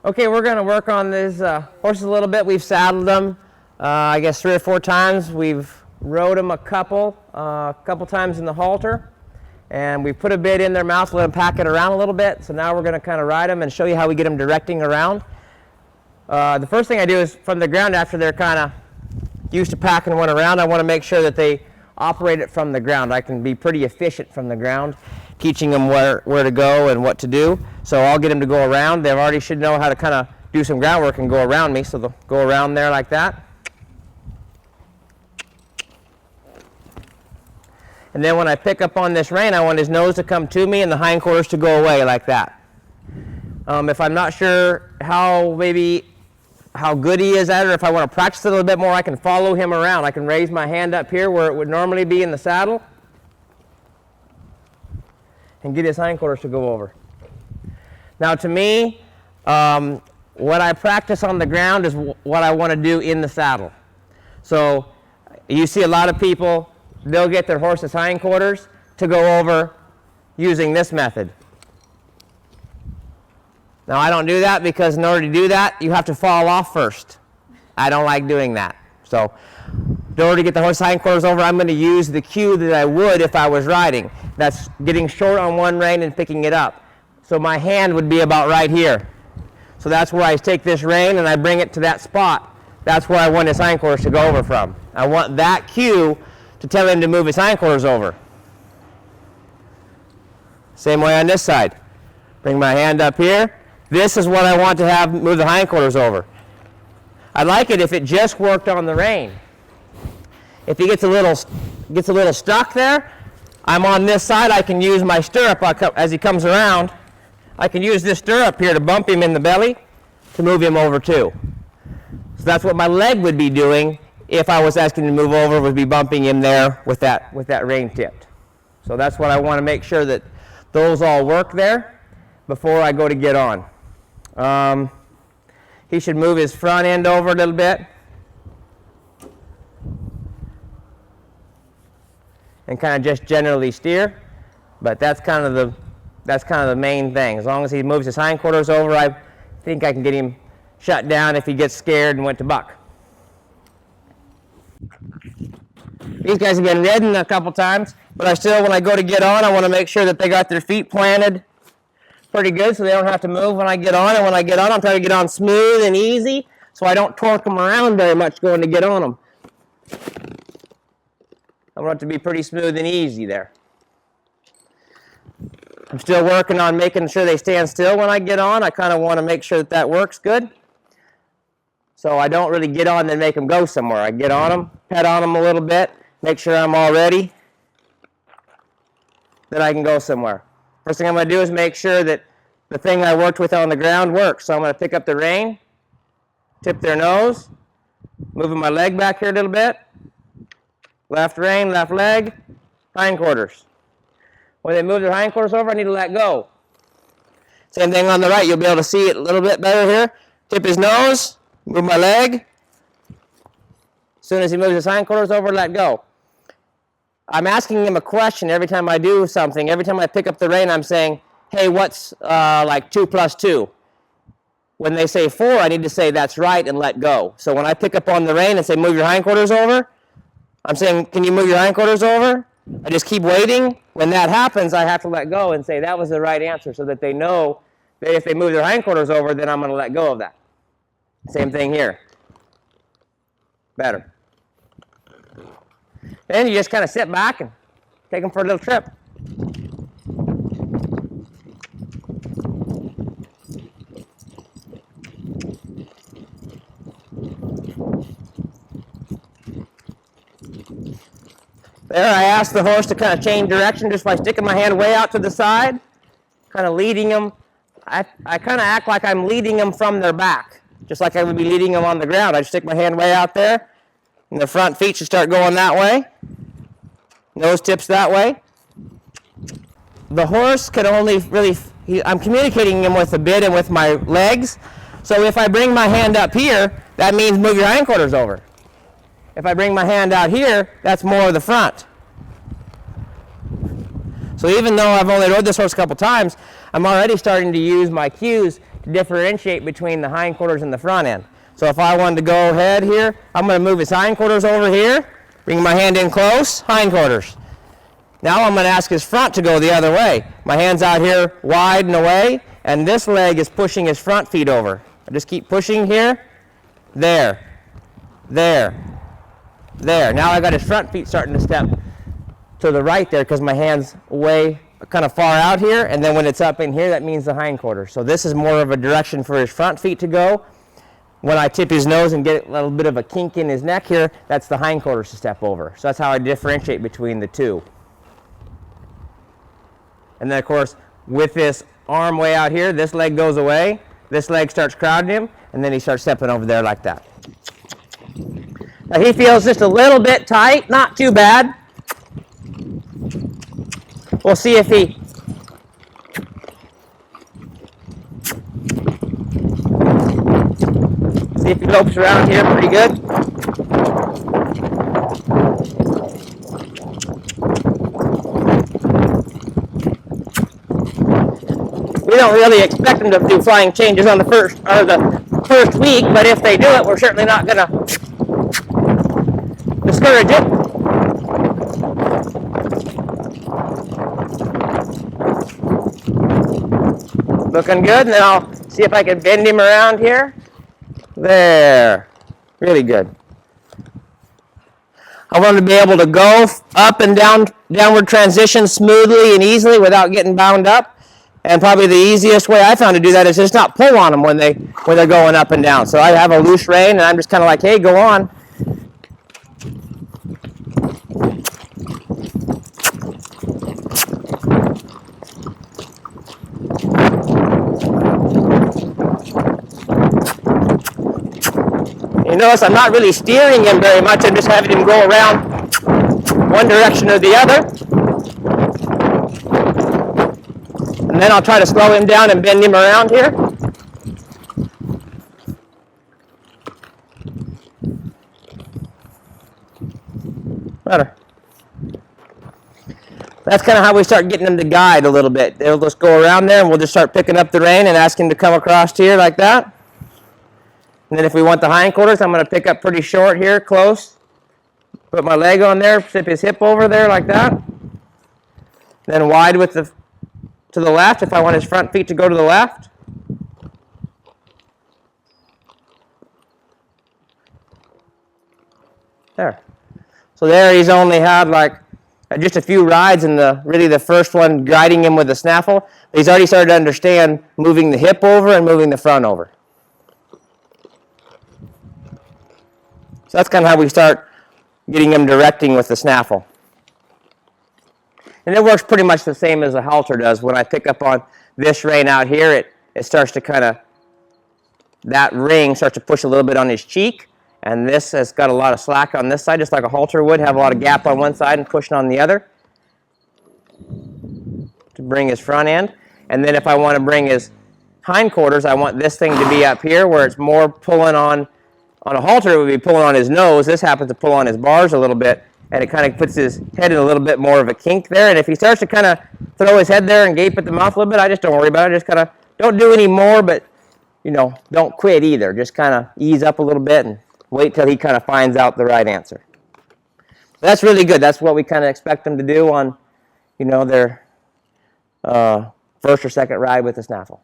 Okay, we're going to work on these horses a little bit. We've saddled them, I guess 3 or 4 times. We've rode them a couple times in the halter, and we put a bit in their mouth, let them pack it around a little bit. So now we're going to kind of ride them and show you how we get them directing around. The first thing I do is from the ground, after they're kind of used to packing one around, I want to make sure that they operate it from the ground. I can be pretty efficient from the ground, teaching them where to go and what to do. So I'll get them to go around. They already should know how to kind of do some groundwork and go around me. So they'll go around there like that. And then when I pick up on this rein, I want his nose to come to me and the hindquarters to go away like that. If I'm not sure how good he is at it, or if I want to practice it a little bit more, I can follow him around. I can raise my hand up here where it would normally be in the saddle and get his hindquarters to go over. Now to me, what I practice on the ground is what I want to do in the saddle. So you see a lot of people, they'll get their horse's hindquarters to go over using this method. Now I don't do that because in order to do that, you have to fall off first. I don't like doing that. So in order to get the horse's hindquarters over, I'm going to use the cue that I would if I was riding. That's getting short on one rein and picking it up. So my hand would be about right here. So that's where I take this rein and I bring it to that spot. That's where I want his hindquarters to go over from. I want that cue to tell him to move his hindquarters over. Same way on this side. Bring my hand up here. This is what I want to have move the hindquarters over. I like it if it just worked on the rein. If he gets a little stuck there, I'm on this side. I can use my stirrup as he comes around. I can use this stirrup here to bump him in the belly to move him over too. So that's what my leg would be doing if I was asking him to move over, would be bumping him there with that rein tipped. So that's what I want to make sure that those all work there before I go to get on. He should move his front end over a little bit and kind of just generally steer, but that's kind of the main thing. As long as he moves his hindquarters over, I think I can get him shut down if he gets scared and went to buck. These guys have been ridden a couple times, but when I go to get on, I want to make sure that they got their feet planted pretty good so they don't have to move when I get on. And when I get on, I'm trying to get on smooth and easy so I don't torque them around very much going to get on them. I want it to be pretty smooth and easy there. I'm still working on making sure they stand still when I get on. I kind of want to make sure that works good. So I don't really get on and then make them go somewhere. I get on them, pet on them a little bit, make sure I'm all ready, then I can go somewhere. First thing I'm going to do is make sure that the thing I worked with on the ground works. So I'm going to pick up the rein, tip their nose, moving my leg back here a little bit, left rein, left leg, hindquarters. When they move their hindquarters over, I need to let go. Same thing on the right. You'll be able to see it a little bit better here. Tip his nose, move my leg. As soon as he moves his hindquarters over, let go. I'm asking him a question every time I do something. Every time I pick up the rein, I'm saying, hey, what's like 2 plus 2? When they say 4, I need to say that's right and let go. So when I pick up on the rein and say move your hindquarters over, I'm saying, can you move your hindquarters over? I just keep waiting. When that happens, I have to let go and say that was the right answer so that they know that if they move their hindquarters over, then I'm going to let go of that. Same thing here. Better. Then you just kind of sit back and take them for a little trip. There, I asked the horse to kind of change direction just by sticking my hand way out to the side, kind of leading them. I kind of act like I'm leading them from their back, just like I would be leading them on the ground. I stick my hand way out there, and the front feet should start going that way. Nose tips that way. The horse can only really, I'm communicating him with the bit and with my legs. So if I bring my hand up here, that means move your hindquarters over. If I bring my hand out here, that's more of the front. So even though I've only rode this horse a couple times, I'm already starting to use my cues differentiate between the hindquarters and the front end. So if I wanted to go ahead here, I'm going to move his hindquarters over here, bring my hand in close, hindquarters. Now I'm going to ask his front to go the other way. My hand's out here wide and away, and this leg is pushing his front feet over. I just keep pushing here, there, there, there. Now I got his front feet starting to step to the right there because my hand's way kind of far out here, and then when it's up in here, that means the hindquarters. So this is more of a direction for his front feet to go. When I tip his nose and get a little bit of a kink in his neck here, that's the hindquarters to step over. So that's how I differentiate between the two. And then, of course, with this arm way out here, this leg goes away, this leg starts crowding him, and then he starts stepping over there like that. Now he feels just a little bit tight, not too bad. We'll see if he lopes around here pretty good. We don't really expect them to do flying changes on the first week, but if they do it, we're certainly not going to discourage it. Looking good, and then I'll see if I can bend him around here. There. Really good. I want to be able to go up and downward transition smoothly and easily without getting bound up. And probably the easiest way I found to do that is just not pull on them when they're going up and down. So I have a loose rein, and I'm just kind of like, hey, go on. You notice I'm not really steering him very much. I'm just having him go around one direction or the other. And then I'll try to slow him down and bend him around here. Better. That's kind of how we start getting him to guide a little bit. They'll just go around there, and we'll just start picking up the rein and ask him to come across here like that. And then if we want the hindquarters, I'm going to pick up pretty short here, close. Put my leg on there, tip his hip over there like that. Then wide with the to the left if I want his front feet to go to the left. There. So there he's only had like just a few rides, and really the first one guiding him with the snaffle. But he's already started to understand moving the hip over and moving the front over. So that's kind of how we start getting him directing with the snaffle. And it works pretty much the same as a halter does. When I pick up on this rein out here, it starts to kind of, that ring starts to push a little bit on his cheek, and this has got a lot of slack on this side, just like a halter would, have a lot of gap on one side and pushing on the other to bring his front end. And then if I want to bring his hindquarters, I want this thing to be up here where it's more pulling on a halter, it would be pulling on his nose. This happens to pull on his bars a little bit, and it kind of puts his head in a little bit more of a kink there. And if he starts to kind of throw his head there and gape at the mouth a little bit, I just don't worry about it. Just kind of don't do any more, but, you know, don't quit either. Just kind of ease up a little bit and wait till he kind of finds out the right answer. That's really good. That's what we kind of expect them to do on, you know, their first or second ride with the snaffle.